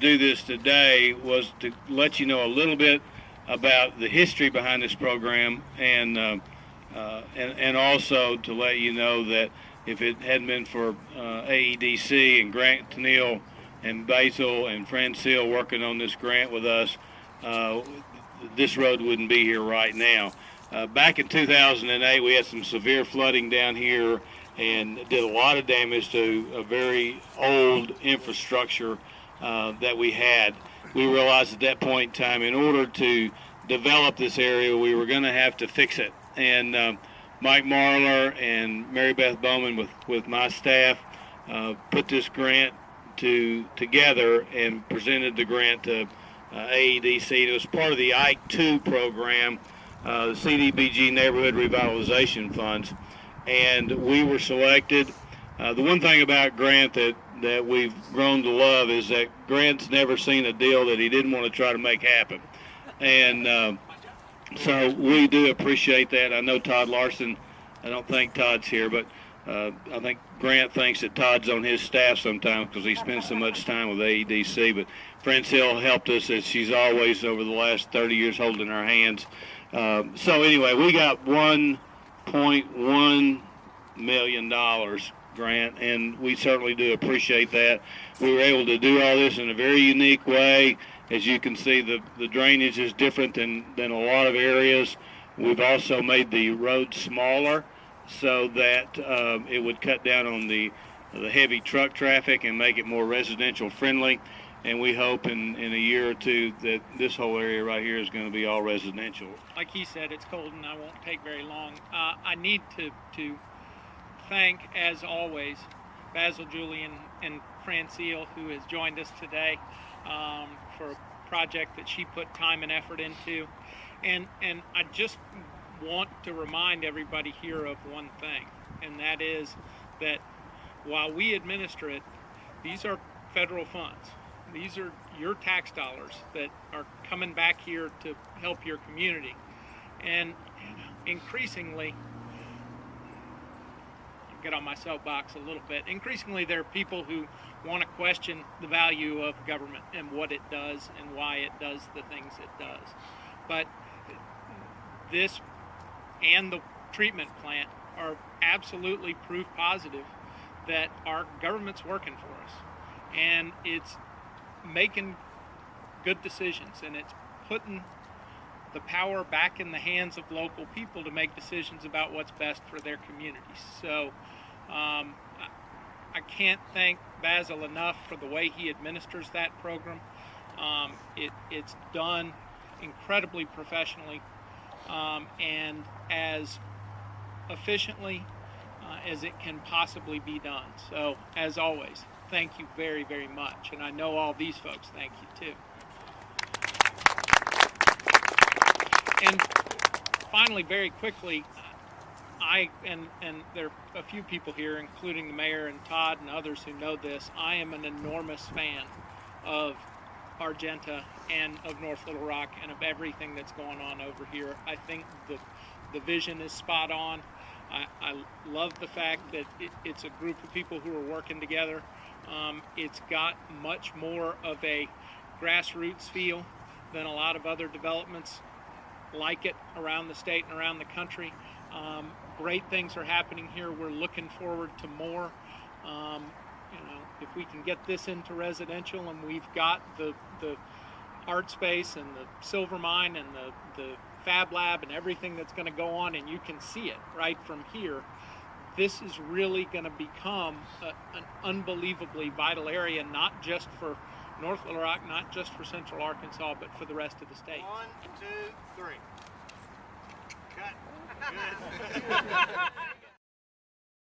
do this today was to let you know a little bit about the history behind this program, and also to let you know that if it hadn't been for AEDC and Grant Tennille and Basil and Fran Seal working on this grant with us, this road wouldn't be here right now. Back in 2008, we had some severe flooding down here and did a lot of damage to a very old infrastructure that we had. We realized at that point in time, in order to develop this area, we were going to have to fix it. And Mike Marler and Mary Beth Bowman with my staff put this grant together and presented the grant to AEDC. It was part of the Ike 2 program, the CDBG Neighborhood Revitalization Funds, and we were selected. The one thing about Grant that we've grown to love is that Grant's never seen a deal that he didn't want to try to make happen. And so we do appreciate that. I know Todd Larson, I don't think Todd's here, but I think Grant thinks that Todd's on his staff sometimes because he spends so much time with AEDC. But Fran Hill helped us, as she's always over the last 30 years holding our hands. So anyway, we got $1.1 million grant, and we certainly do appreciate that. We were able to do all this in a very unique way. As you can see, the drainage is different than a lot of areas. We've also made the road smaller so that it would cut down on the heavy truck traffic and make it more residential friendly. And we hope in a year or two that this whole area right here is going to be all residential. Like he said, it's cold and I won't take very long. I need to thank, as always, Basil Julian and Fran Seal, who has joined us today for a project that she put time and effort into. And I just want to remind everybody here of one thing, and that is that while we administer it, these are federal funds. These are your tax dollars that are coming back here to help your community. And increasingly, I'll get on my soapbox a little bit, increasingly there are people who want to question the value of government and what it does and why it does the things it does. But this and the treatment plant are absolutely proof positive that our government's working for us. And it's making good decisions, and it's putting the power back in the hands of local people to make decisions about what's best for their communities. So I can't thank Basil enough for the way he administers that program. It's done incredibly professionally and as efficiently as it can possibly be done. So as always, thank you very, very much. And I know all these folks thank you too. And finally, very quickly, and there are a few people here, including the mayor and Todd and others who know this, I am an enormous fan of Argenta and of North Little Rock and of everything that's going on over here. I think the vision is spot on. I love the fact that it's a group of people who are working together. It's got much more of a grassroots feel than a lot of other developments like it around the state and around the country. Great things are happening here. We're looking forward to more. If we can get this into residential, and we've got the art space and the silver mine and the Fab Lab and everything that's going to go on, and you can see it right from here, this is really going to become an unbelievably vital area, not just for North Little Rock, not just for Central Arkansas, but for the rest of the state. 1, 2, 3. Cut. Good.